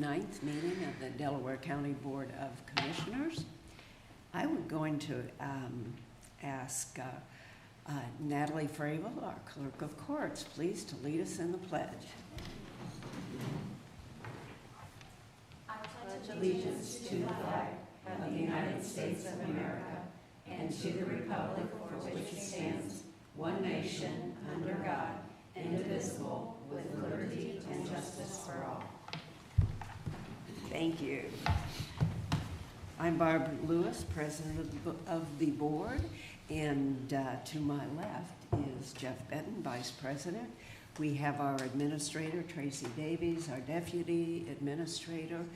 29th meeting of the Delaware County Board of Commissioners. I would going to ask Natalie Fravel, our Clerk of Courts, please to lead us in the pledge. I pledge allegiance to the flag of the United States of America and to the republic for which it stands, one nation, under God, indivisible, with liberty and justice for all. Thank you. I'm Barbara Lewis, President of the Board, and to my left is Jeff Benton, Vice President. We have our Administrator, Tracy Davies, our Deputy Administrator,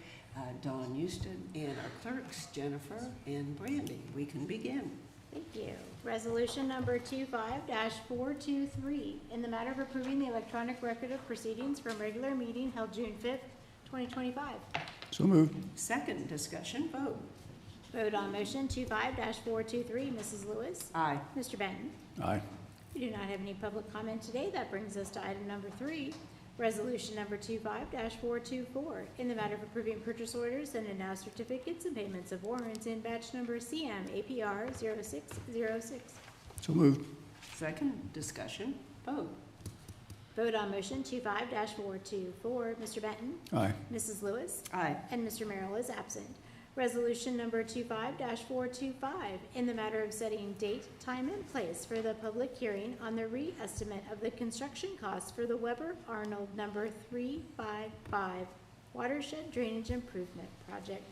Dawn Houston, and our clerks, Jennifer and Brandy. We can begin. Thank you. Resolution number 25-423, in the matter of approving the electronic record of proceedings from regular meeting held June 5th, 2025. So moved. Second discussion, vote. Vote on motion 25-423. Mrs. Lewis? Aye. Mr. Benton? Aye. We do not have any public comment today. That brings us to item number 3, resolution number 25-424, in the matter of approving purchase orders and announced certificates and payments of warrants in batch number CM APR 0606. So moved. Second discussion, vote. Vote on motion 25-424. Mr. Benton? Aye. Mrs. Lewis? Aye. And Mr. Merrill is absent. Resolution number 25-425, in the matter of setting date, time, and place for the public hearing on the re-estimate of the construction costs for the Weber-Arnold number 355 Watershed Drainage Improvement Project.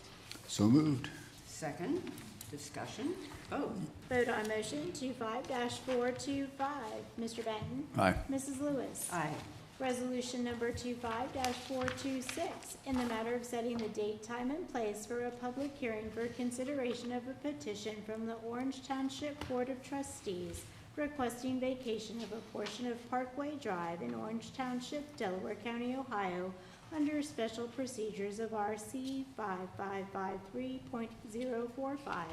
So moved. Second discussion, vote. Vote on motion 25-425. Mr. Benton? Aye. Mrs. Lewis? Aye. Resolution number 25-426, in the matter of setting the date, time, and place for a public hearing for consideration of a petition from the Orange Township Board of Trustees requesting vacation of a portion of Parkway Drive in Orange Township, Delaware County, Ohio, under special procedures of RC 5553.045.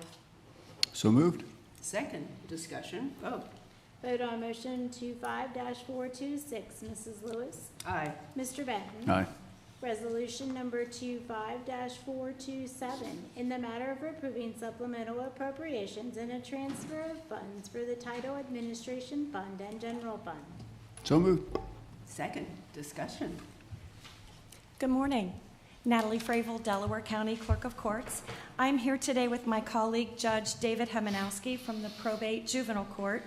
So moved. Second discussion, vote. Vote on motion 25-426. Mrs. Lewis? Aye. Mr. Benton? Aye. Resolution number 25-427, in the matter of approving supplemental appropriations and a transfer of funds for the Title Administration Fund and General Fund. So moved. Second discussion. Good morning. Natalie Fravel, Delaware County Clerk of Courts. I'm here today with my colleague, Judge David Hemanowski from the Probate Juvenile Court,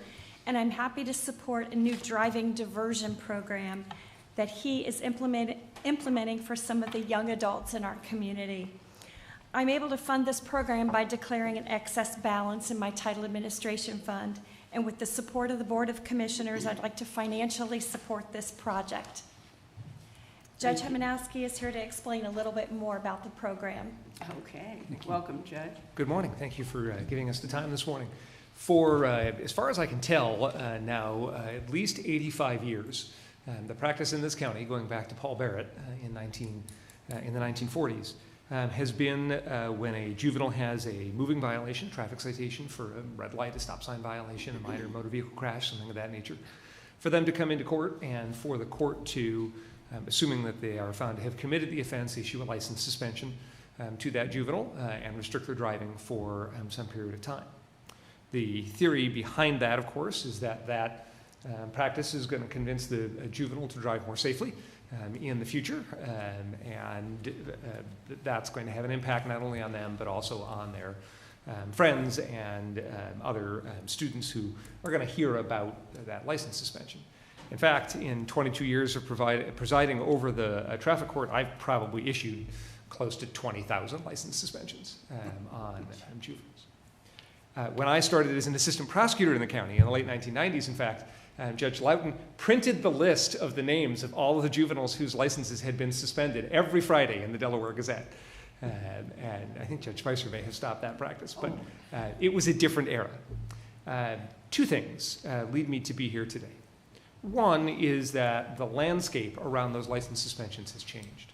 and I'm happy to support a new driving diversion program that he is implementing for some of the young adults in our community. I'm able to fund this program by declaring an excess balance in my Title Administration Fund, and with the support of the Board of Commissioners, I'd like to financially support this project. Judge Hemanowski is here to explain a little bit more about the program. Okay, welcome, Judge. Good morning. Thank you for giving us the time this morning. For, as far as I can tell now, at least 85 years, the practice in this county, going back to Paul Barrett in the 1940s, has been when a juvenile has a moving violation, traffic citation for a red light, a stop sign violation, a minor motor vehicle crash, something of that nature, for them to come into court and for the court to, assuming that they are found to have committed the offense, issue a license suspension to that juvenile and restrict their driving for some period of time. The theory behind that, of course, is that practice is going to convince the juvenile to drive more safely in the future, and that's going to have an impact not only on them but also on their friends and other students who are going to hear about that license suspension. In fact, in 22 years of presiding over the traffic court, I've probably issued close to 20,000 license suspensions on juveniles. When I started as an assistant prosecutor in the county in the late 1990s, in fact, Judge Loudon printed the list of the names of all of the juveniles whose licenses had been suspended every Friday in the Delaware Gazette. And I think Judge Spicer may have stopped that practice, but it was a different era. Two things lead me to be here today. One is that the landscape around those license suspensions has changed.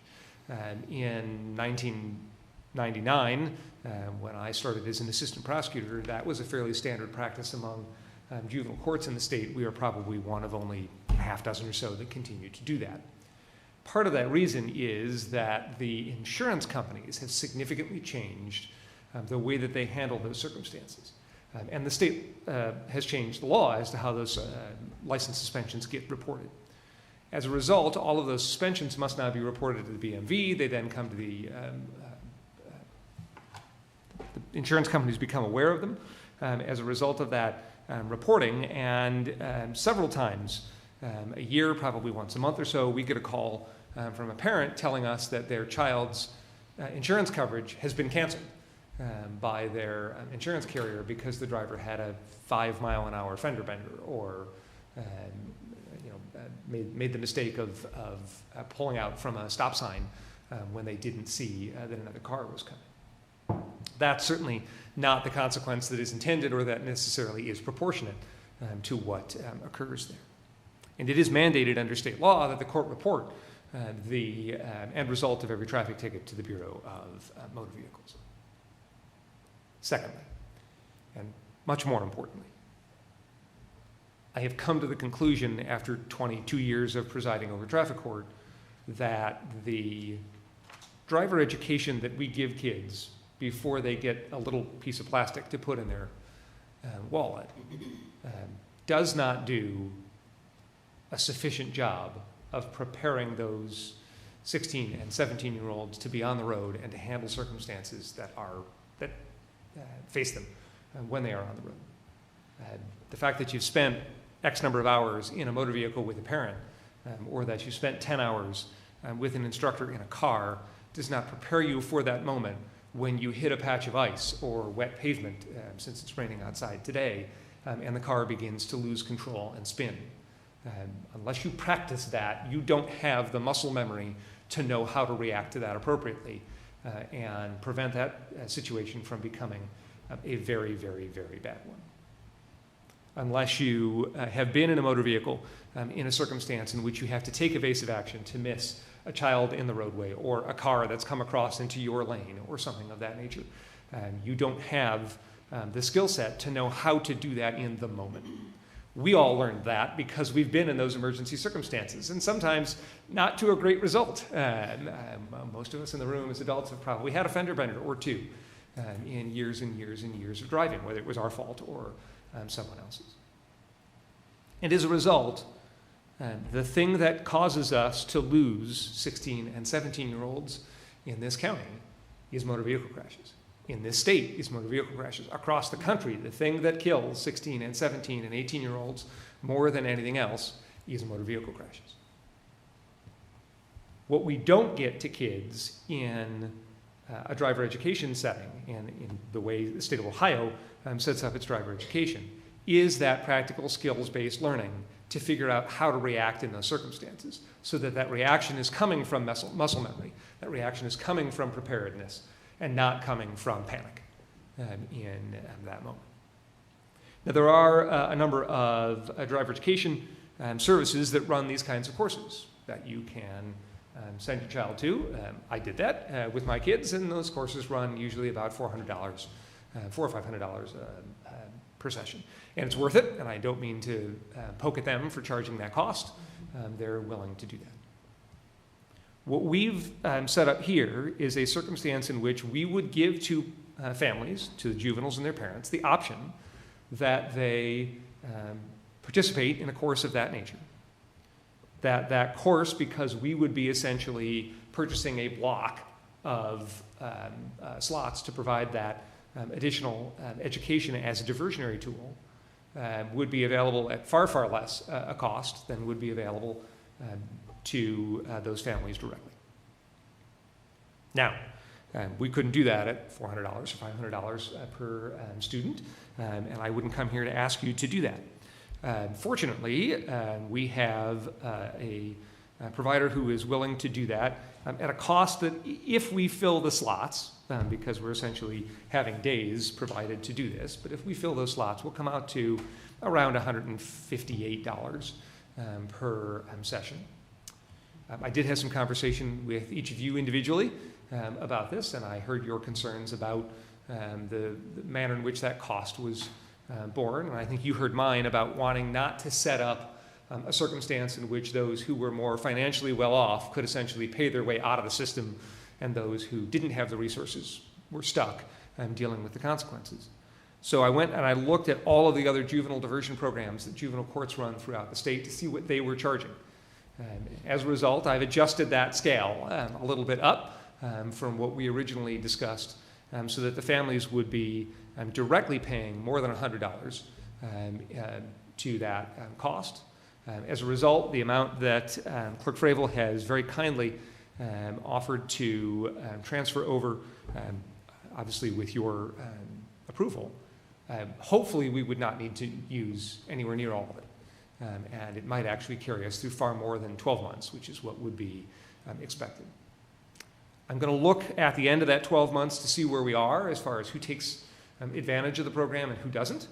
In 1999, when I started as an assistant prosecutor, that was a fairly standard practice among juvenile courts in the state. We are probably one of only a half dozen or so that continue to do that. Part of that reason is that the insurance companies have significantly changed the way that they handle those circumstances. And the state has changed the law as to how those license suspensions get reported. As a result, all of those suspensions must now be reported to the BMV. They then come to the insurance companies become aware of them as a result of that reporting. And several times a year, probably once a month or so, we get a call from a parent telling us that their child's insurance coverage has been canceled by their insurance carrier because the driver had a 5-mile-an-hour fender bender, or made the mistake of pulling out from a stop sign when they didn't see that another car was coming. That's certainly not the consequence that is intended or that necessarily is proportionate to what occurs there. And it is mandated under state law that the court report the end result of every traffic ticket to the Bureau of Motor Vehicles. Secondly, and much more importantly, I have come to the conclusion after 22 years of presiding over traffic court that the driver education that we give kids before they get a little piece of plastic to put in their wallet does not do a sufficient job of preparing those 16 and 17-year-olds to be on the road and to handle circumstances that face them when they are on the road. The fact that you've spent X number of hours in a motor vehicle with a parent, or that you spent 10 hours with an instructor in a car, does not prepare you for that moment when you hit a patch of ice or wet pavement, since it's raining outside today, and the car begins to lose control and spin. Unless you practice that, you don't have the muscle memory to know how to react to that appropriately and prevent that situation from becoming a very, very, very bad one. Unless you have been in a motor vehicle in a circumstance in which you have to take evasive action to miss a child in the roadway or a car that's come across into your lane or something of that nature. You don't have the skill set to know how to do that in the moment. We all learned that because we've been in those emergency circumstances, and sometimes not to a great result. Most of us in the room as adults have probably had a fender bender or two in years and years and years of driving, whether it was our fault or someone else's. And as a result, the thing that causes us to lose 16 and 17-year-olds in this county is motor vehicle crashes. In this state is motor vehicle crashes. Across the country, the thing that kills 16 and 17 and 18-year-olds more than anything else is motor vehicle crashes. What we don't get to kids in a driver education setting, and in the way the state of Ohio sets up its driver education, is that practical skills-based learning to figure out how to react in those circumstances, so that that reaction is coming from muscle memory, that reaction is coming from preparedness, and not coming from panic in that moment. Now, there are a number of driver education services that run these kinds of courses that you can send your child to. I did that with my kids, and those courses run usually about $400, $400 or $500 per session. And it's worth it, and I don't mean to poke at them for charging that cost. They're willing to do that. What we've set up here is a circumstance in which we would give to families, to the juveniles and their parents, the option that they participate in a course of that nature. That course, because we would be essentially purchasing a block of slots to provide that additional education as a diversionary tool, would be available at far, far less a cost than would be available to those families directly. Now, we couldn't do that at $400 or $500 per student, and I wouldn't come here to ask you to do that. Fortunately, we have a provider who is willing to do that at a cost that, if we fill the slots, because we're essentially having days provided to do this, but if we fill those slots, we'll come out to around $158 per session. I did have some conversation with each of you individually about this, and I heard your concerns about the manner in which that cost was borne, and I think you heard mine about wanting not to set up a circumstance in which those who were more financially well off could essentially pay their way out of the system, and those who didn't have the resources were stuck dealing with the consequences. So I went and I looked at all of the other juvenile diversion programs that juvenile courts run throughout the state to see what they were charging. As a result, I've adjusted that scale a little bit up from what we originally discussed, so that the families would be directly paying more than $100 to that cost. As a result, the amount that Clerk Fravel has very kindly offered to transfer over, obviously with your approval, hopefully we would not need to use anywhere near all of it. And it might actually carry us through far more than 12 months, which is what would be expected. I'm going to look at the end of that 12 months to see where we are as far as who takes advantage of the program and who doesn't.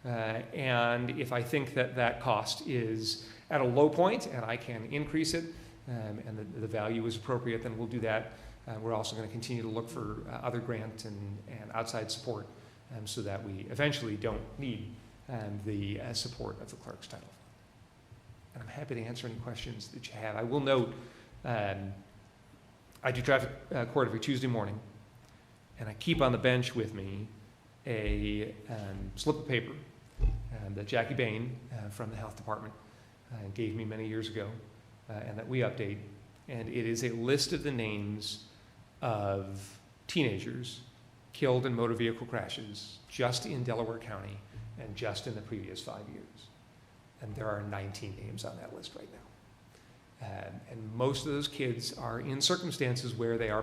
And if I think that that cost is at a low point and I can increase it and the value is appropriate, then we'll do that. We're also going to continue to look for other grant and outside support so that we eventually don't need the support of the clerk's title. And I'm happy to answer any questions that you have. I will note, I do traffic court every Tuesday morning, and I keep on the bench with me a slip of paper that Jackie Bain from the health department gave me many years ago, and that we update. And it is a list of the names of teenagers killed in motor vehicle crashes just in Delaware County and just in the previous 5 years. And there are 19 names on that list right now. And most of those kids are in circumstances where they are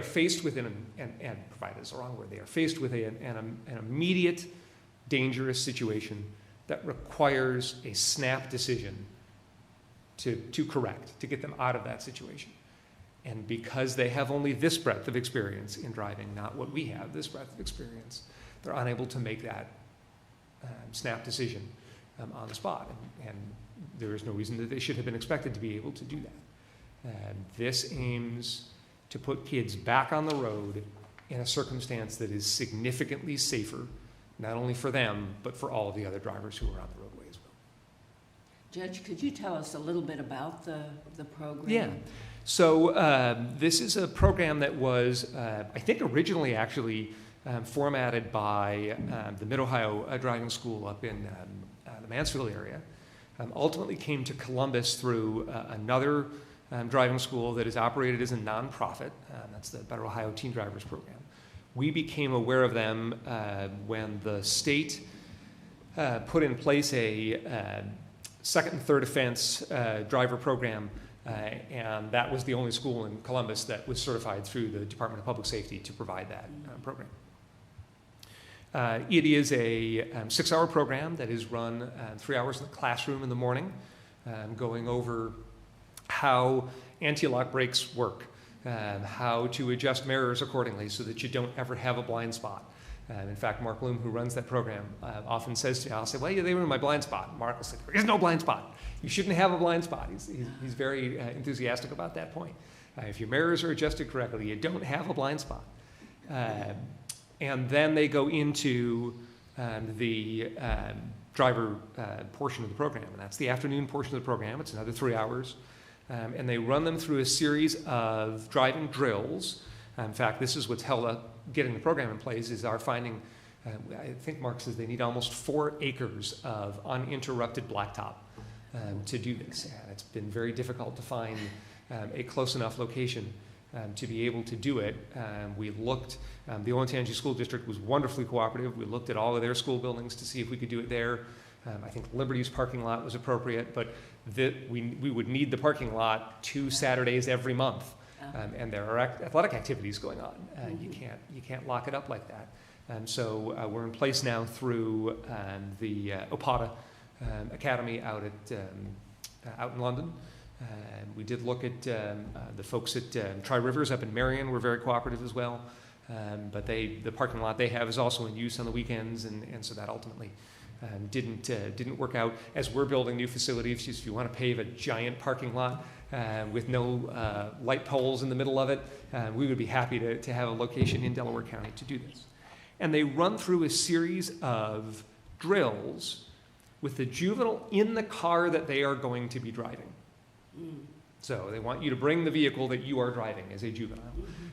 faced with provided is the wrong word, they are faced with an immediate dangerous situation that requires a snap decision to correct, to get them out of that situation. And because they have only this breadth of experience in driving, not what we have, this breadth of experience, they're unable to make that snap decision on the spot. And there is no reason that they should have been expected to be able to do that. This aims to put kids back on the road in a circumstance that is significantly safer, not only for them, but for all of the other drivers who are on the roadway as well. Judge, could you tell us a little bit about the program? Yeah. So this is a program that was, I think, originally actually formatted by the Mid-Ohio Driving School up in the Mansfield area. Ultimately came to Columbus through another driving school that is operated as a nonprofit. That's the Better Ohio Teen Drivers Program. We became aware of them when the state put in place a second and third offense driver program, and that was the only school in Columbus that was certified through the Department of Public Safety to provide that program. It is a 6-hour program that is run 3 hours in the classroom in the morning, going over how anti-lock brakes work, how to adjust mirrors accordingly so that you don't ever have a blind spot. In fact, Mark Bloom, who runs that program, often says to me, I'll say, well, yeah, they were in my blind spot. And Mark will say, there is no blind spot. You shouldn't have a blind spot. He's very enthusiastic about that point. If your mirrors are adjusted correctly, you don't have a blind spot. And then they go into the driver portion of the program, and that's the afternoon portion of the program. It's another 3 hours. And they run them through a series of driving drills. In fact, this is what's held up getting the program in place is our finding, I think Mark says they need almost 4 acres of uninterrupted blacktop to do this. And it's been very difficult to find a close enough location to be able to do it. We looked, the Olentangy School District was wonderfully cooperative. We looked at all of their school buildings to see if we could do it there. I think Liberty's parking lot was appropriate, but we would need the parking lot 2 Saturdays every month. And there are athletic activities going on. You can't lock it up like that. So we're in place now through the Opata Academy out in London. We did look at the folks at Tri-Rivers up in Marion were very cooperative as well. But the parking lot they have is also in use on the weekends, and so that ultimately didn't work out. As we're building new facilities, if you want to pave a giant parking lot with no light poles in the middle of it, we would be happy to have a location in Delaware County to do this. And they run through a series of drills with the juvenile in the car that they are going to be driving. Mm. So they want you to bring the vehicle that you are driving as a juvenile,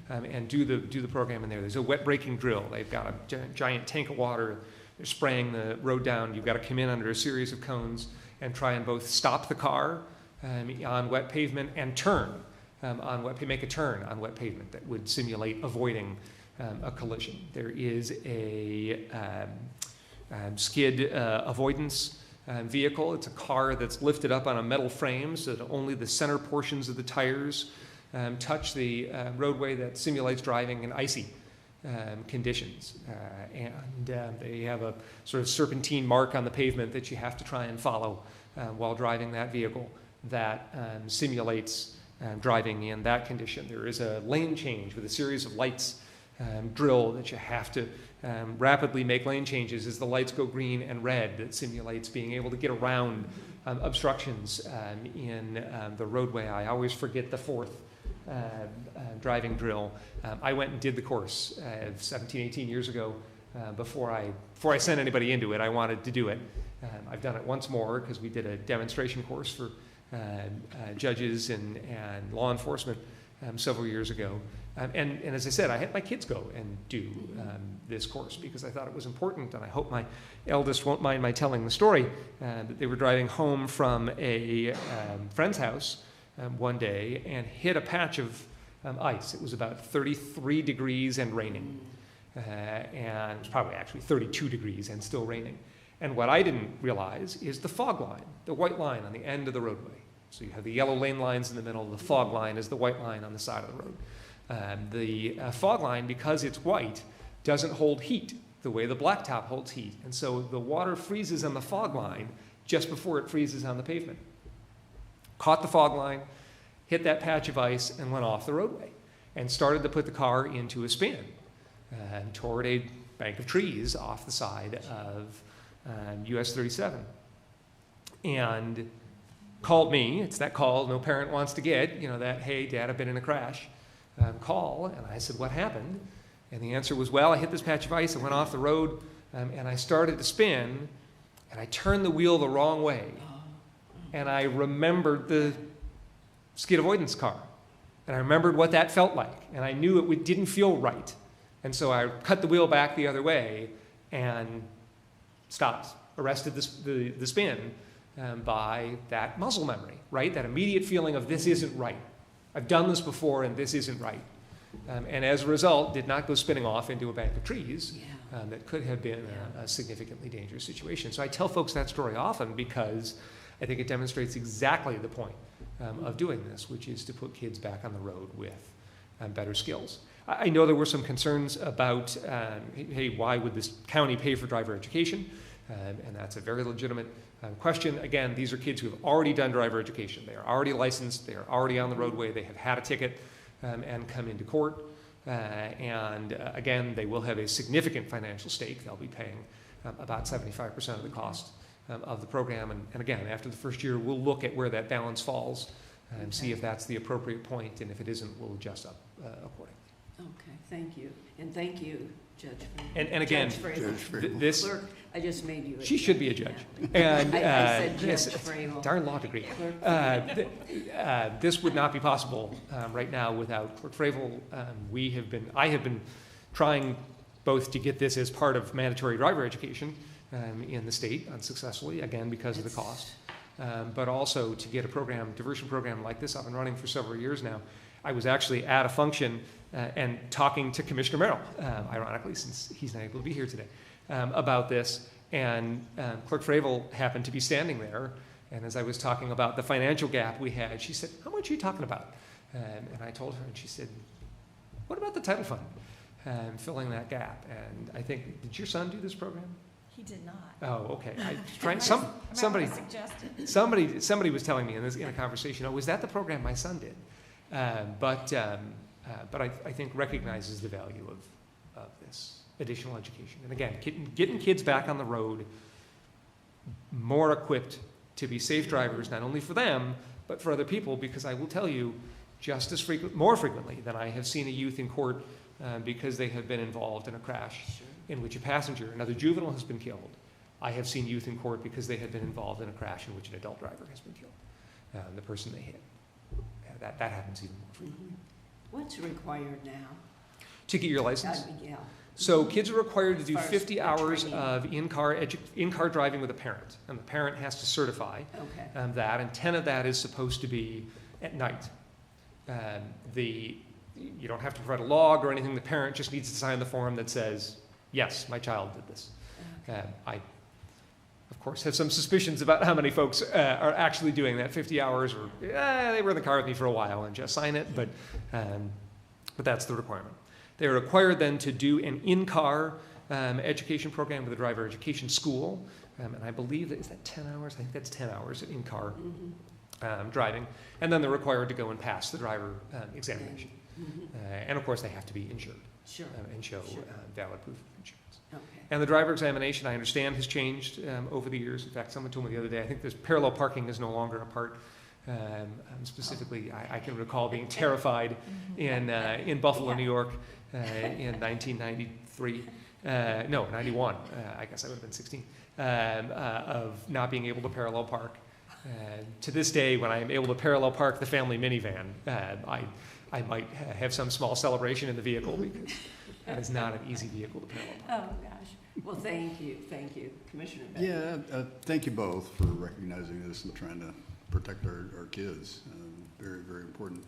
and do the program in there. There's a wet braking drill. They've got a giant tank of water. They're spraying the road down. You've got to come in under a series of cones and try and both stop the car on wet pavement and turn make a turn on wet pavement that would simulate avoiding a collision. There is a skid avoidance vehicle. It's a car that's lifted up on a metal frame so that only the center portions of the tires touch the roadway, that simulates driving in icy conditions. And they have a sort of serpentine mark on the pavement that you have to try and follow while driving that vehicle that simulates driving in that condition. There is a lane change with a series of lights drill that you have to rapidly make lane changes as the lights go green and red, that simulates being able to get around obstructions in the roadway. I always forget the fourth driving drill. I went and did the course 17, 18 years ago. Before I sent anybody into it, I wanted to do it. I've done it once more because we did a demonstration course for judges and law enforcement several years ago. And as I said, I had my kids go and do this course because I thought it was important, and I hope my eldest won't mind my telling the story, that they were driving home from a friend's house one day and hit a patch of ice. It was about 33 degrees and raining. And it was probably actually 32 degrees and still raining. And what I didn't realize is the fog line, the white line on the end of the roadway. So you have the yellow lane lines in the middle, the fog line is the white line on the side of the road. The fog line, because it's white, doesn't hold heat the way the blacktop holds heat. And so the water freezes on the fog line just before it freezes on the pavement. Caught the fog line, hit that patch of ice, and went off the roadway and started to put the car into a spin toward a bank of trees off the side of US 37. And called me. It's that call no parent wants to get, that, hey, Dad, I've been in a crash call. And I said, what happened? And the answer was, well, I hit this patch of ice, I went off the road, and I started to spin, and I turned the wheel the wrong way. And I remembered the skid avoidance car. And I remembered what that felt like. And I knew it didn't feel right. And so I cut the wheel back the other way and stopped, arrested the spin by that muscle memory, right? That immediate feeling of this isn't right. I've done this before and this isn't right. And as a result, did not go spinning off into a bank of trees that could have been a significantly dangerous situation. So I tell folks that story often because I think it demonstrates exactly the point of doing this, which is to put kids back on the road with better skills. I know there were some concerns about, hey, why would this county pay for driver education? And that's a very legitimate question. Again, these are kids who have already done driver education. They are already licensed. They are already on the roadway. They have had a ticket and come into court. Again, they will have a significant financial stake. They'll be paying about 75% of the cost of the program. And again, after the first year, we'll look at where that balance falls and see if that's the appropriate point. And if it isn't, we'll adjust up accordingly. Okay, thank you. And thank you, Judge Fravel. And again, Judge Fravel. this... Clerk, I just made you. She should be a judge. And I said yes, Judge Fravel. darn law degree. This would not be possible right now without Clerk Fravel. I have been trying both to get this as part of mandatory driver education in the state unsuccessfully, again, because of the cost, but also to get a diversion program like this up and running for several years now. I was actually at a function and talking to Commissioner Merrill, ironically, since he's not able to be here today, about this. And Clerk Fravel happened to be standing there. And as I was talking about the financial gap we had, she said, how much are you talking about? And I told her, and she said, what about the title fund? Filling that gap. And I think, did your son do this program? He did not. Oh, okay. Somebody was telling me in a conversation, was that the program my son did? But I think recognizes the value of this additional education. And again, getting kids back on the road more equipped to be safe drivers, not only for them, but for other people, because I will tell you, more frequently than I have seen a youth in court because they have been involved in a crash in which a passenger, another juvenile, has been killed. I have seen youth in court because they had been involved in a crash in which an adult driver has been killed, the person they hit. That happens even more frequently. What's required now? To get your license? Yeah. So kids are required to do As far as 50 hours training. of in-car driving with a parent, and the parent has to certify Okay. that, and 10 of that is supposed to be at night. You don't have to provide a log or anything. The parent just needs to sign the form that says, yes, my child did this. I, of course, have some suspicions about how many folks are actually doing that 50 hours, or they were in the car with me for a while and just sign it, but that's the requirement. They're required then to do an in-car education program with a driver education school, and I believe is that 10 hours? I think that's 10 hours of in-car driving, and then they're required to go and pass the driver examination. And of course, they have to be insured Sure. and show Sure. valid proof of insurance. Okay. And the driver examination, I understand, has changed over the years. In fact, someone told me the other day, I think this parallel parking is no longer a part. Specifically, I can recall being terrified in Buffalo, New York in 1993. No, 91. I guess I would have been 16. Of not being able to parallel park. To this day, when I am able to parallel park the family minivan, I might have some small celebration in the vehicle because that is not an easy vehicle to parallel park. Oh, gosh. Well, thank you, Commissioner Beck. Yeah, thank you both for recognizing this and trying to protect our kids. Very, very important.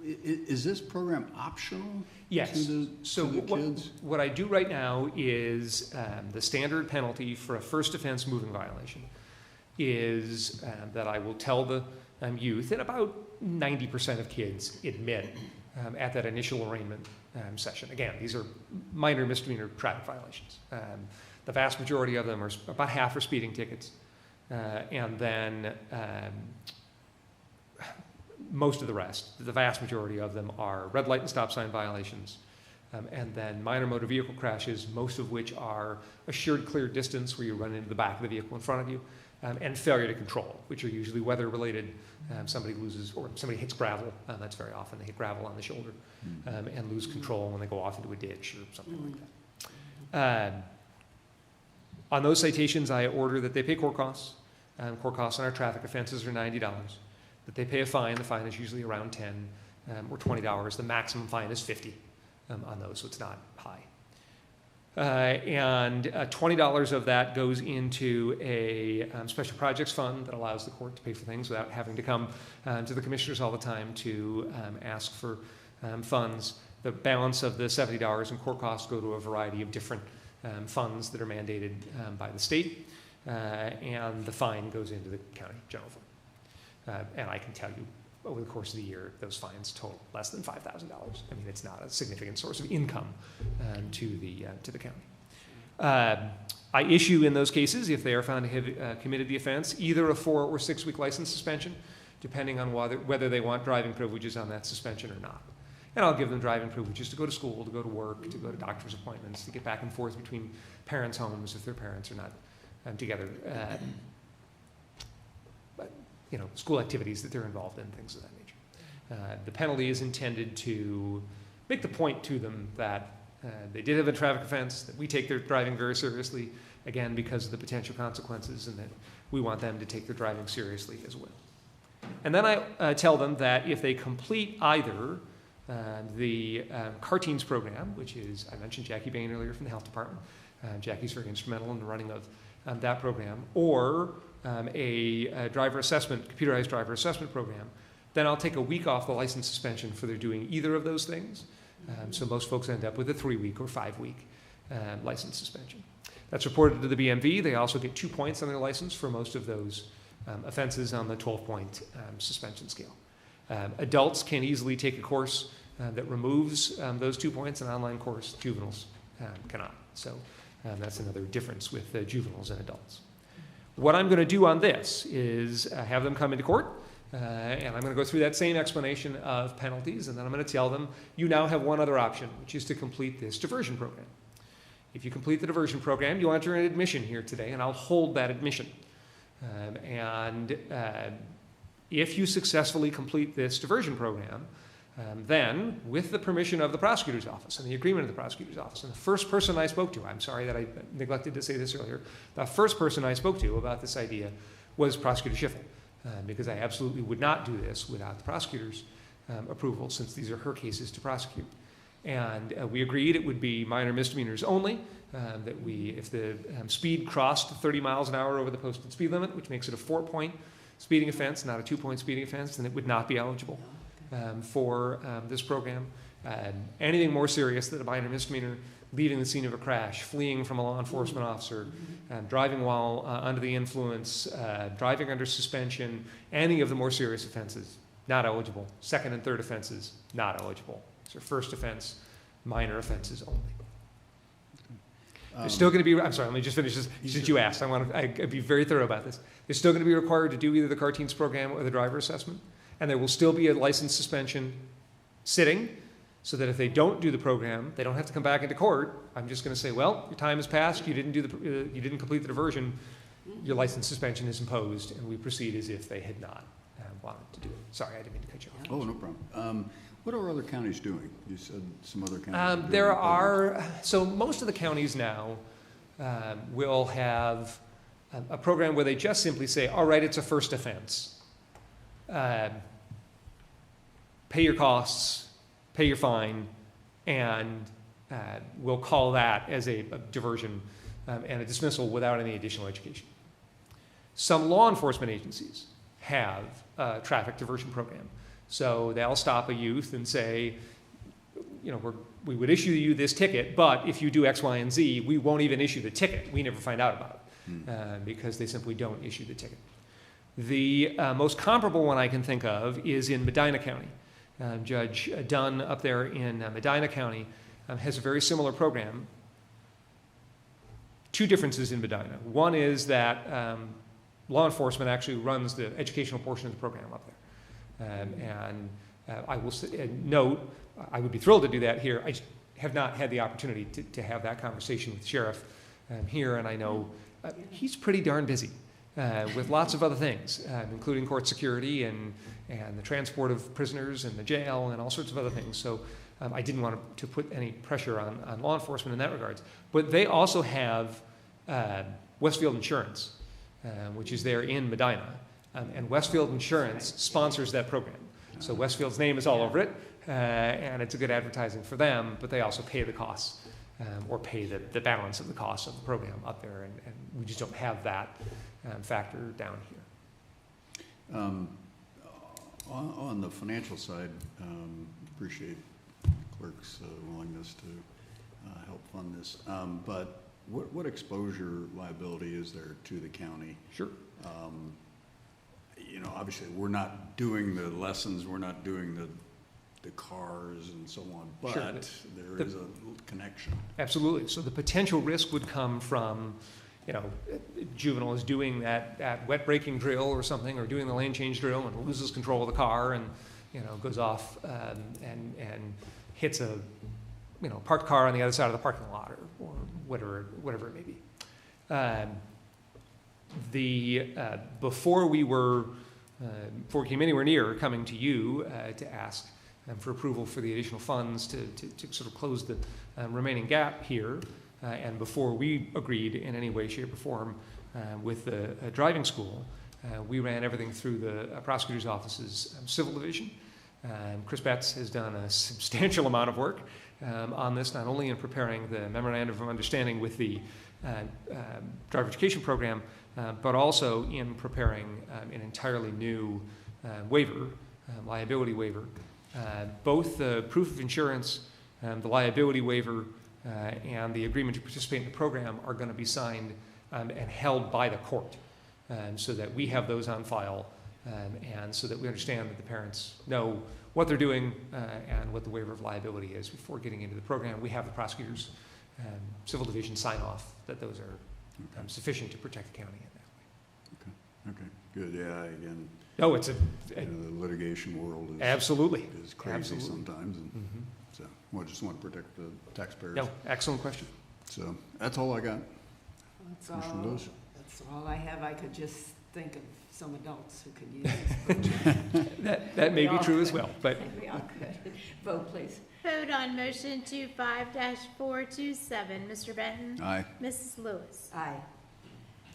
Is this program optional Yes. to the kids? What I do right now is the standard penalty for a first offense moving violation is that I will tell the youth, and about 90% of kids admit at that initial arraignment session. Again, these are minor misdemeanor traffic violations. The vast majority of them are about half are speeding tickets, and then most of the rest, the vast majority of them are red light and stop sign violations, and then minor motor vehicle crashes, most of which are assured clear distance where you run into the back of the vehicle in front of you, and failure to control, which are usually weather related. Somebody loses, or somebody hits gravel, that's very often, they hit gravel on the shoulder and lose control when they go off into a ditch or something like that. On those citations, I order that they pay court costs. Court costs on our traffic offenses are $90. That they pay a fine. The fine is usually around $10 or $20. The maximum fine is $50 on those, so it's not high. And $20 of that goes into a special projects fund that allows the court to pay for things without having to come to the commissioners all the time to ask for funds. The balance of the $70 in court costs go to a variety of different funds that are mandated by the state, and the fine goes into the county general fund. And I can tell you, over the course of the year, those fines total less than $5,000. I mean, it's not a significant source of income to the county. I issue in those cases, if they are found to have committed the offense, either a 4 or 6 week license suspension, depending on whether they want driving privileges on that suspension or not. And I'll give them driving privileges to go to school, to go to work, to go to doctor's appointments, to get back and forth between parents' homes if their parents are not together. But, school activities that they're involved in, things of that nature. The penalty is intended to make the point to them that they did have a traffic offense, that we take their driving very seriously, again, because of the potential consequences, and that we want them to take their driving seriously as well. And then I tell them that if they complete either the Carteens program, which is, I mentioned Jackie Bain earlier from the health department. Jackie's very instrumental in the running of that program, or a computerized driver assessment program, then I'll take a week off the license suspension for their doing either of those things. So most folks end up with a 3-week or 5-week license suspension. That's reported to the BMV. They also get 2 points on their license for most of those offenses on the 12-point suspension scale. Adults can easily take a course that removes those 2 points, an online course. Juveniles cannot. So that's another difference with juveniles and adults. What I'm going to do on this is have them come into court, and I'm going to go through that same explanation of penalties, and then I'm going to tell them, you now have one other option, which is to complete this diversion program. If you complete the diversion program, you'll enter an admission here today, and I'll hold that admission. If you successfully complete this diversion program, Then, with the permission of the prosecutor's office and the agreement of the prosecutor's office, and the first person I spoke to, I'm sorry that I neglected to say this earlier, the first person I spoke to about this idea was Prosecutor Schiffel, because I absolutely would not do this without the prosecutor's approval, since these are her cases to prosecute. And we agreed it would be minor misdemeanors only, that if the speed crossed 30 miles an hour over the posted speed limit, which makes it a 4-point speeding offense, not a 2-point speeding offense, then it would not be eligible for this program. Anything more serious than a minor misdemeanor, leaving the scene of a crash, fleeing from a law enforcement officer, driving while under the influence, driving under suspension, any of the more serious offenses, not eligible. Second and third offenses, not eligible. So first offense, minor offenses only. There's still going to be, I'm sorry, let me just finish this, since you asked. I'd be very thorough about this. They're still going to be required to do either the car teens program or the driver assessment, and there will still be a license suspension sitting, so that if they don't do the program, they don't have to come back into court. I'm just going to say, well, your time has passed, you didn't complete the diversion, your license suspension is imposed, and we proceed as if they had not wanted to do it. Sorry, I didn't mean to cut you off. Oh, no problem. What are other counties doing? You said some other counties. There are, so most of the counties now will have a program where they just simply say, all right, it's a first offense. Pay your costs, pay your fine, and we'll call that as a diversion and a dismissal without any additional education. Some law enforcement agencies have a traffic diversion program. So they'll stop a youth and say, we would issue you this ticket, but if you do X, Y, and Z, we won't even issue the ticket. We never find out about it because they simply don't issue the ticket. The most comparable one I can think of is in Medina County. Judge Dunn up there in Medina County has a very similar program. Two differences in Medina. One is that law enforcement actually runs the educational portion of the program up there. I will note, I would be thrilled to do that here. I have not had the opportunity to have that conversation with the sheriff here, and I know he's pretty darn busy with lots of other things, including court security and the transport of prisoners and the jail and all sorts of other things. So I didn't want to put any pressure on law enforcement in that regards. But they also have Westfield Insurance, which is there in Medina. And Westfield Insurance sponsors that program. So Westfield's name is all over it, and it's a good advertising for them, but they also pay the costs, or pay the balance of the costs of the program up there, and we just don't have that factor down here. On the financial side, appreciate clerk's willingness to help fund this, but what exposure liability is there to the county? Sure. Obviously, we're not doing the lessons, we're not doing the cars and so on, but Sure. There is a connection. Absolutely. So the potential risk would come from, juvenile is doing that wet braking drill or something, or doing the lane change drill and loses control of the car and, goes off and hits a, parked car on the other side of the parking lot or whatever it may be. Before we came anywhere near coming to you to ask for approval for the additional funds to sort of close the remaining gap here, and before we agreed in any way, shape, or form with the driving school, we ran everything through the prosecutor's office's civil division. Chris Betts has done a substantial amount of work on this, not only in preparing the memorandum of understanding with the driver education program, but also in preparing an entirely new waiver, liability waiver. Both the proof of insurance, the liability waiver, and the agreement to participate in the program are going to be signed and held by the court, so that we have those on file, and so that we understand that the parents know what they're doing and what the waiver of liability is before getting into the program. We have the prosecutor's civil division sign off that those are sufficient to protect the county in that way. Okay, good. Yeah, again, No, the litigation world is absolutely crazy Absolutely. Sometimes, and so I just want to protect the taxpayers. No, excellent question. So that's all I got. That's Commissioner all, Lewis? that's all I have. I could just think of some adults who could use this. That may We be all true as could. well, but We all could. Vote, please. Vote on motion 25-427. Mr. Benton? Aye. Mrs. Lewis? Aye.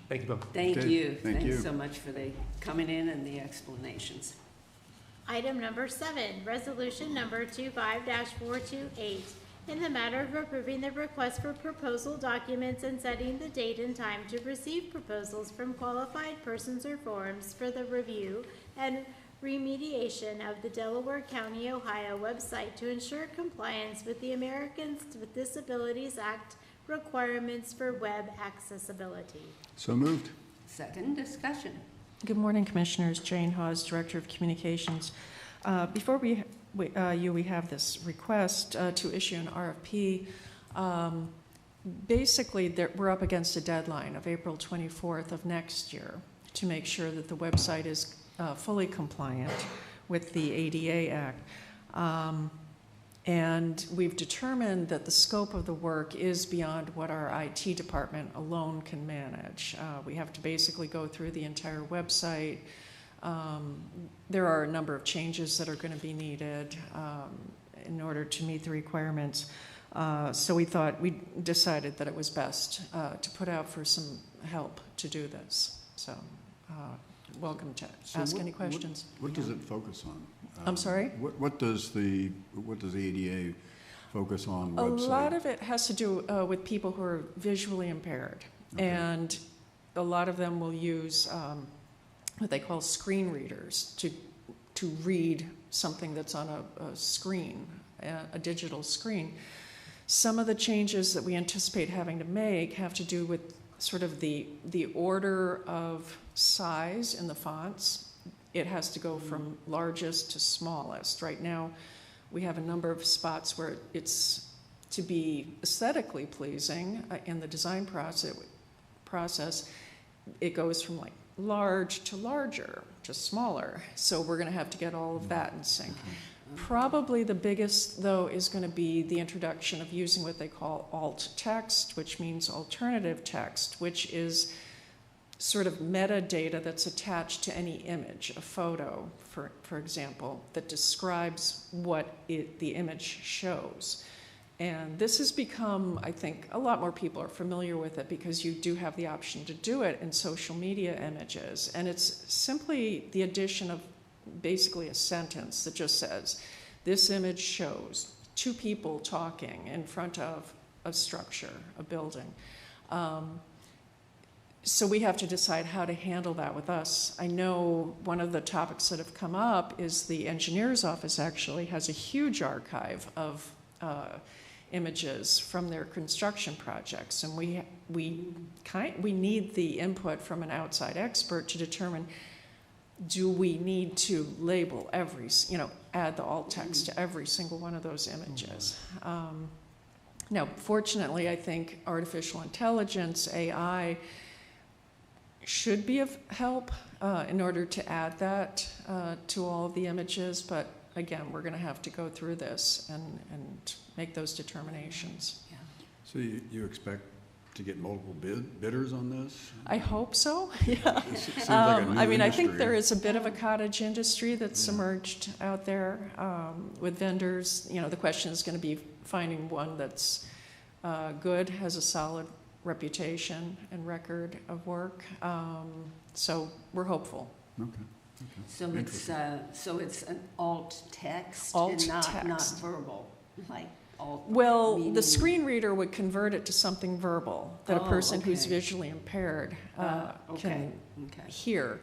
thank you both. Thank Okay, you. thank you. Thanks so much for the coming in and the explanations. Item number 7, resolution number 25-428, in the matter of approving the request for proposal documents and setting the date and time to receive proposals from qualified persons or forums for the review and remediation of the Delaware County, Ohio website to ensure compliance with the Americans with Disabilities Act requirements for web accessibility. So moved. Second discussion. Good morning, Commissioners. Jane Hawes, Director of Communications. Before we have this request to issue an RFP. Basically, we're up against a deadline of April 24th of next year to make sure that the website is fully compliant with the ADA Act. And we've determined that the scope of the work is beyond what our IT department alone can manage. We have to basically go through the entire website. There are a number of changes that are going to be needed in order to meet the requirements. So we decided that it was best to put out for some help to do this. So welcome to ask any questions. What does it focus on? I'm sorry? What does the ADA focus on A website? lot of it has to do with people who are visually impaired. Okay. And a lot of them will use what they call screen readers to read something that's on a screen, a digital screen. Some of the changes that we anticipate having to make have to do with sort of the order of size in the fonts. It has to go from largest to smallest. Right now, we have a number of spots where it's to be aesthetically pleasing in the design process. It goes from like large to larger to smaller. So we're going to have to get all of that in sync. Probably the biggest, though, is going to be the introduction of using what they call alt text, which means alternative text, which is sort of metadata that's attached to any image, a photo, for example, that describes what the image shows. And this has become, I think, a lot more people are familiar with it because you do have the option to do it in social media images. And it's simply the addition of basically a sentence that just says, this image shows two people talking in front of a structure, a building. So we have to decide how to handle that with us. I know one of the topics that have come up is the engineer's office actually has a huge archive of images from their construction projects, and we need the input from an outside expert to determine, do we need to label add the alt text to every single one of those images? Now, fortunately, I think artificial intelligence, AI, should be of help in order to add that to all of the images, but again, we're going to have to go through this and make those determinations. Yeah. So you expect to get multiple bidders on this? I hope so. Yeah. It seems like a new I mean, I think industry. there is a bit of a cottage industry that's emerged out there with vendors. You know, the question is going to be finding one that's good, has a solid reputation and record of work. So we're hopeful. Okay. So it's an alt text Alt and not text. verbal, like alt. Well, meaning- the screen reader would convert it to something verbal that a Oh, person who's okay. visually impaired Okay, can okay. hear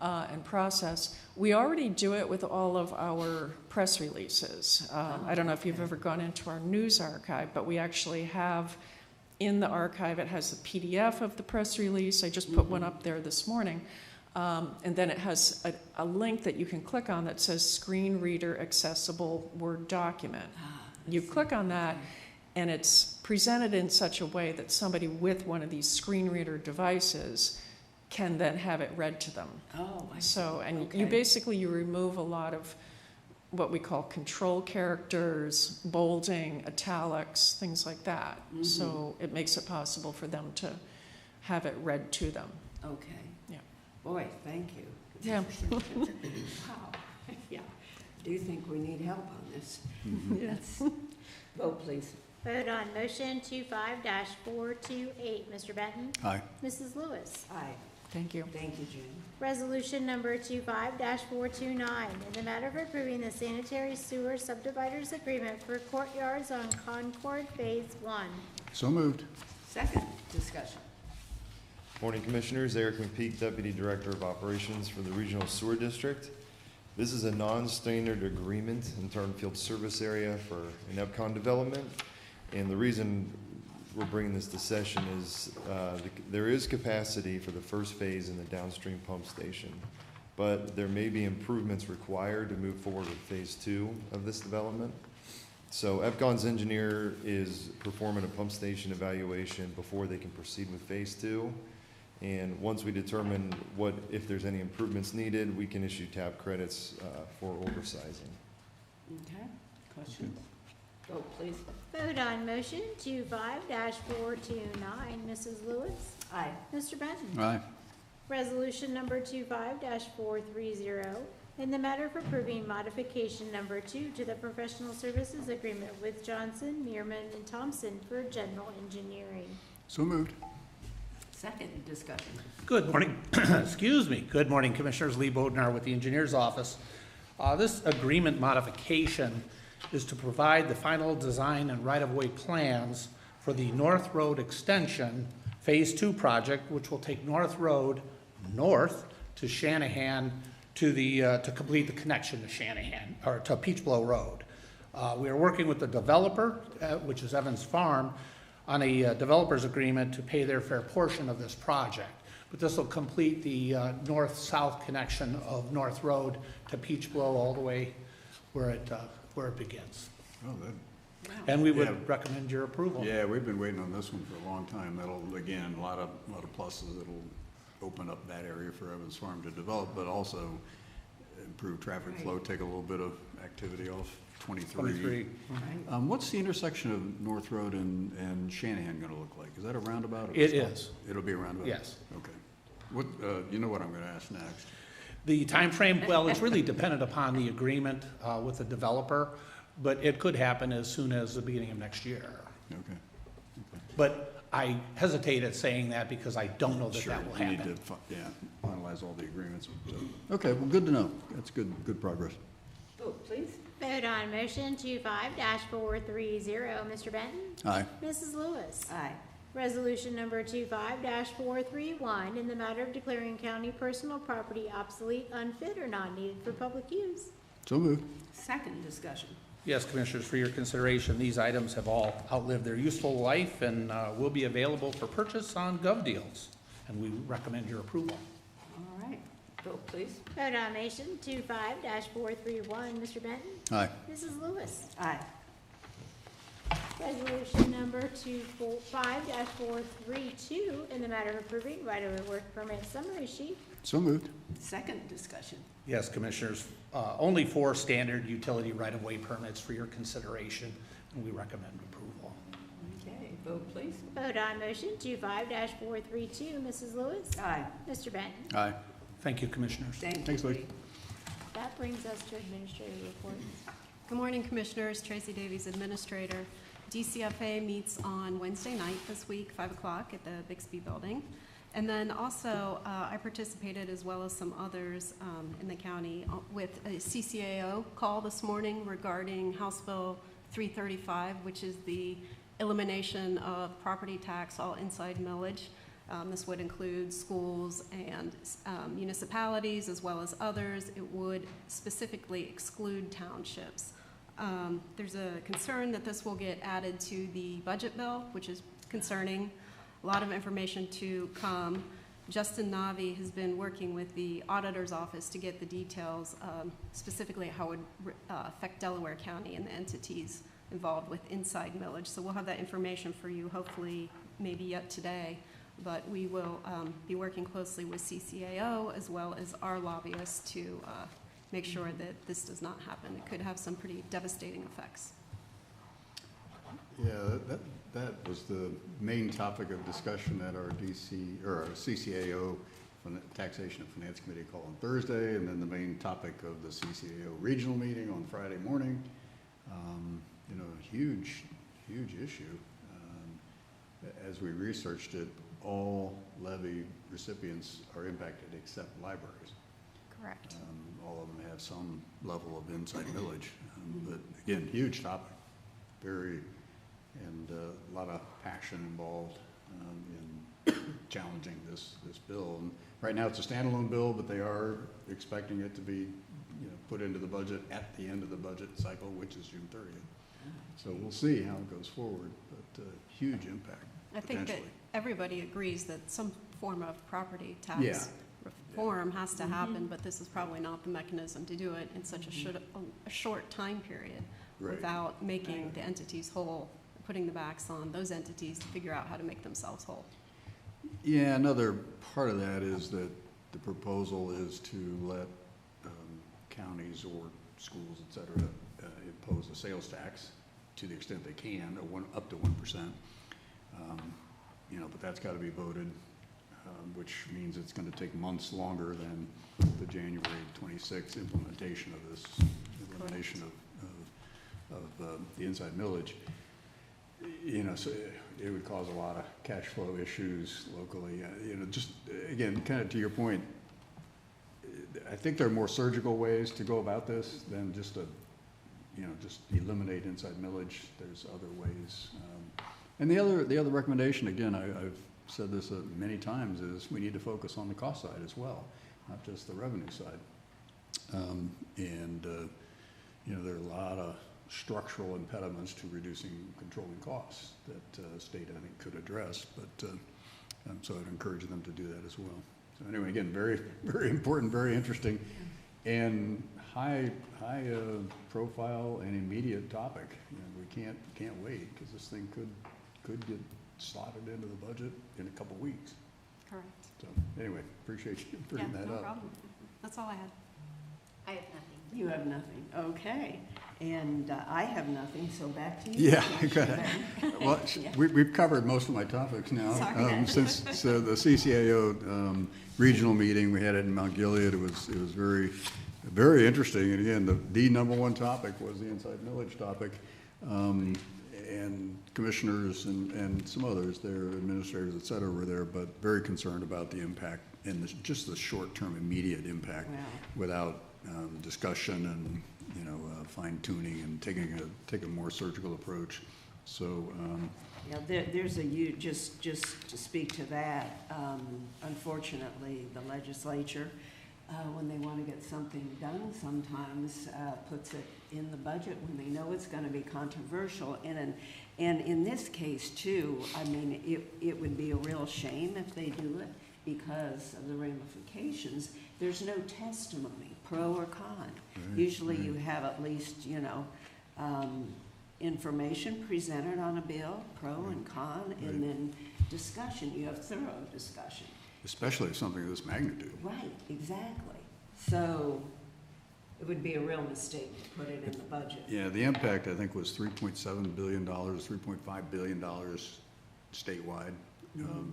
and process. We already do it with all of our press releases. I don't know if you've okay. ever gone into our news archive, but we actually have in the archive, it has a PDF of the press release. I just put one up there this morning. And then it has a link that you can click on that says screen reader accessible Word document. You click on that, and it's presented in such a way that somebody with one of these screen reader devices can then have it read to them. Oh, I see. So, and Okay. you remove a lot of what we call control characters, bolding, italics, things like that. Mhm. So it makes it possible for them to have it read to them. Okay. Yeah. Boy, thank you. Yeah. Wow. Yeah. Do you think we need help on this? Yes. Vote, please. Vote on motion 25-428. Mr. Benton? Aye. Mrs. Lewis? Aye. Thank you. Thank you, June. Resolution number 25-429, in the matter of approving the sanitary sewer subdividers agreement for courtyards on Concord Phase 1. So moved. Second discussion. Morning, Commissioners. Eric McPeak, Deputy Director of Operations for the Regional Sewer District. This is a non-standard agreement in Turnfield Service Area for an EPCON development. And the reason we're bringing this to session is there is capacity for the first phase in the downstream pump station, but there may be improvements required to move forward with phase 2 of this development. So EPCON's engineer is performing a pump station evaluation before they can proceed with phase 2. And once we determine if there's any improvements needed, we can issue TAP credits for oversizing. Okay, questions? Vote, please. Vote on motion 25-429. Mrs. Lewis? Aye. Mr. Benton? Aye. Resolution number 25-430, in the matter of approving modification number 2 to the professional services agreement with Johnson, Meerman, and Thompson for general engineering. So moved. Second discussion. Good morning. Excuse me. Good morning, Commissioners. Lee Bodnar with the Engineers Office. This agreement modification is to provide the final design and right-of-way plans for the North Road Extension Phase 2 project, which will take North Road north to Shanahan to complete the connection to Shanahan, or to Peach Blow Road. We are working with the developer, which is Evans Farm, on a developer's agreement to pay their fair portion of this project. But this will complete the north-south connection of North Road to Peach Blow all the way where it begins. Oh, that, And we would Yeah. recommend your approval. yeah, we've been waiting on this one for a long time. That'll, again, a lot of pluses. It'll open up that area for Evans Farm to develop, but also improve traffic flow, take a little bit of activity off 23. Right. What's the intersection of North Road and Shanahan gonna look like? Is that a roundabout? or a It stop? is. It'll be a roundabout? Yes. Okay. What, you know what I'm gonna ask next? The timeframe, well, it's really dependent upon the agreement with the developer, but it could happen as soon as the beginning of next year. Okay. But I hesitate at saying that because I don't know that Sure, that will you need happen. to, finalize all the agreements. Okay, well, good to know. That's good progress. Vote, please. Vote on motion 25-430. Mr. Benton? Aye. Mrs. Lewis? Aye. Resolution number 25-431, in the matter of declaring county personal property obsolete, unfit, or not needed for public use. So moved. Second discussion. Yes, Commissioners, for your consideration, these items have all outlived their useful life and will be available for purchase on GovDeals, and we recommend your approval. All right. Vote, please. Vote on motion 25-431. Mr. Benton? Aye. Mrs. Lewis? Aye. Resolution number 25-432, in the matter of approving right-of-way work permit summary sheet. So moved. Second discussion. Yes, Commissioners, only 4 standard utility right-of-way permits for your consideration, and we recommend approval. Okay. Vote, please. Vote on motion 25-432. Mrs. Lewis? Aye. Mr. Benton? Aye. Thank you, Commissioners. Thank you. Thanks, Lee. That brings us to administrative reports. Good morning, Commissioners. Tracy Davies, Administrator. DCFA meets on Wednesday night this week, 5 o'clock at the Bixby Building. And then also, I participated, as well as some others in the county, with a CCAO call this morning regarding House Bill 335, which is the elimination of property tax all inside millage. This would include schools and municipalities, as well as others. It would specifically exclude townships. There's a concern that this will get added to the budget bill, which is concerning. A lot of information to come. Justin Navi has been working with the auditor's office to get the details, specifically how it would affect Delaware County and the entities involved with inside millage. So we'll have that information for you, hopefully maybe yet today. But we will be working closely with CCAO as well as our lobbyists to make sure that this does not happen. It could have some pretty devastating effects. Yeah, that was the main topic of discussion at our CCAO Taxation and Finance Committee call on Thursday, and then the main topic of the CCAO regional meeting on Friday morning. You know, huge issue. As we researched it, all levy recipients are impacted except libraries. Correct. All of them have some level of inside millage, but again, huge topic, and a lot of passion involved in challenging this bill. And right now, it's a standalone bill, but they are expecting it to be, you know, put into the budget at the end of the budget cycle, which is June 30th. So we'll see how it goes forward, but huge impact. I think that potentially. everybody agrees that some form of property Yeah. tax reform has to happen, but this is probably not the mechanism to do it in such a short time period Right. without making the entities whole, putting the backs on those entities to figure out how to make themselves whole. Yeah, another part of that is that the proposal is to let counties or schools, et cetera, impose a sales tax to the extent they can, up to 1%. You know, but that's got to be voted, which means it's going to take months longer than the January 26th implementation of this elimination of the inside millage. You know, so it would cause a lot of cash flow issues locally. You know, just again, kind of to your point, I think there are more surgical ways to go about this than just just eliminate inside millage. There's other ways. And the other recommendation, again, I've said this many times, is we need to focus on the cost side as well, not just the revenue side. You know, there are a lot of structural impediments to reducing controlling costs that state, I think, could address, but so I'd encourage them to do that as well. So anyway, again, very, very important, very interesting, and high profile and immediate topic. You know, we can't wait, because this thing could get slotted into the budget in a couple weeks. Correct. So anyway, appreciate you bringing that no up. problem. That's all I had. I have nothing. You have nothing, okay. And I have nothing, so back to you. Yeah, Commissioner good. Benton. Well, we've covered most of my topics now. Sorry. Since the CCAO regional meeting, we had it in Mount Gilead. It was very, very interesting. And again, the number one topic was the inside millage topic. And commissioners and some others there, administrators, et cetera, were there, but very concerned about the impact and just the short-term immediate impact Wow. without discussion and, you know, fine tuning and taking a more surgical approach. So, Yeah, there's just to speak to that, unfortunately, the legislature, when they want to get something done, sometimes puts it in the budget when they know it's going to be controversial. And in this case, too, I mean, it would be a real shame if they do it because of the ramifications. There's no testimony, pro or con. Right, Usually right. you have at least, you know, information presented on a bill, pro and con, Right. and then discussion. You have thorough discussion. especially something of this magnitude. Right, exactly. So it would be a real mistake to put it in the budget. Yeah, the impact, I think, was $3.7 billion, $3.5 billion statewide,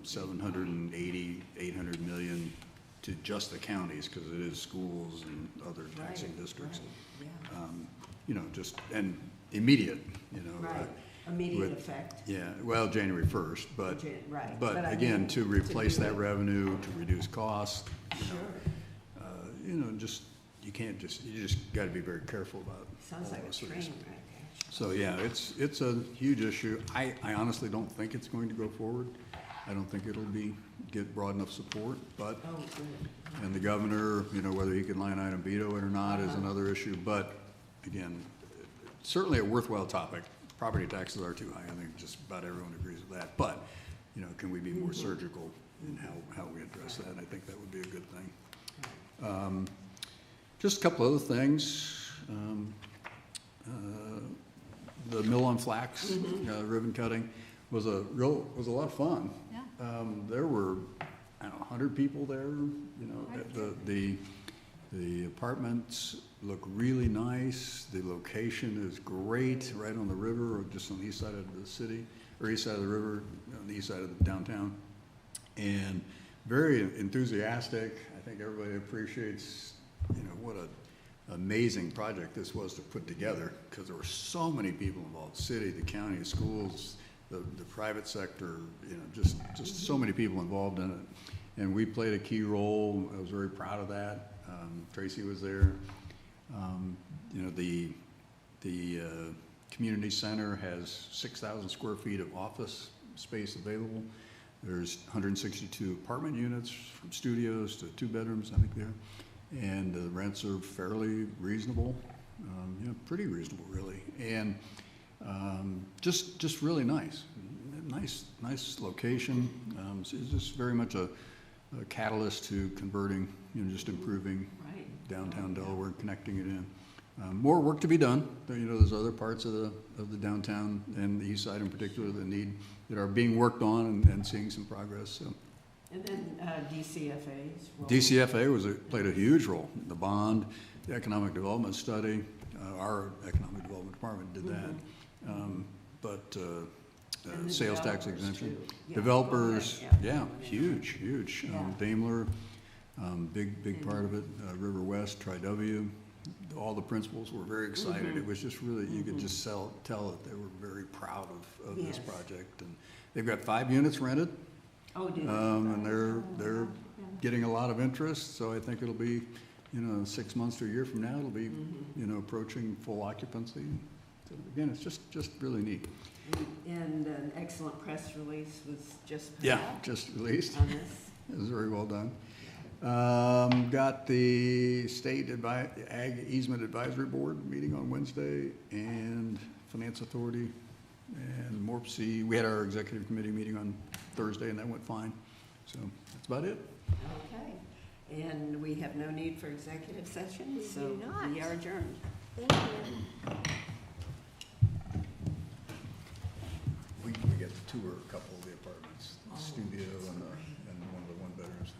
780, 800 million to just the counties, because it is schools and other taxing Right, districts. right, yeah. You know, just, and immediate, you know. Right, immediate with- effect. Yeah, well, January 1st, but, Right. but I again, mean, to replace do that it. revenue, to reduce costs, Sure, you know, just, you just got to be very careful about sounds all like a those train things. wreck. So, yeah, it's a huge issue. I honestly don't think it's going to go forward. I don't think it'll get broad enough support, but, Oh, good. and the governor, you know, whether he can line item veto it or not is Uh-huh. another issue, but again, certainly a worthwhile topic. Property taxes are too high. I think just about everyone agrees with that, but, you know, can we be more surgical in how we address that? I think that would be a good thing. Just a couple other things. The Mill on Flax, ribbon cutting was a lot of fun. Yeah. There were, I don't know, 100 people there, you know, the apartments look really nice. The location is great, right on the river, or just on the east side of the city, or east side of the river, on the east side of the downtown. And very enthusiastic. I think everybody appreciates, what an amazing project this was to put together, because there were so many people involved, city, the county, schools, the private sector, just so many people involved in it. And we played a key role. I was very proud of that. Tracy was there. The community center has 6,000 square feet of office space available. There's 162 apartment units, from studios to 2 bedrooms, I think there. And the rents are fairly reasonable, pretty reasonable really. And just really nice. Nice location. It's just very much a catalyst to converting, just improving Right. downtown Delaware, connecting it in. More work to be done. There's other parts of the downtown and the east side in particular that are being worked on and seeing some progress. So. And then DCFA's role. DCFA played a huge role. The bond, the economic development study, our economic development department did that. But And the sales tax developers, exemption, too. Yeah, developers, go ahead, yeah, huge. Yeah. Daimler, big part of it. River West, Tri-W, all the principals were very excited. It was just really, you could just tell that they were very proud of this Yes. project. And they've got 5 units rented. Oh, did it? And they're getting a lot of interest, so I think it'll be, 6 months to a year from now, it'll be, approaching full occupancy. So again, it's just really neat. And an excellent press release was just put Yeah, out just released. on this. It was very well done. Got the State Ag Easement Advisory Board meeting on Wednesday, and Finance Authority, and MORPC. We had our executive committee meeting on Thursday, and that went fine. So that's about it. Okay. And we have no need for executive session, We so do not. we are adjourned. Thank you. We get to tour a couple of the apartments, the studio and one of the one bedrooms.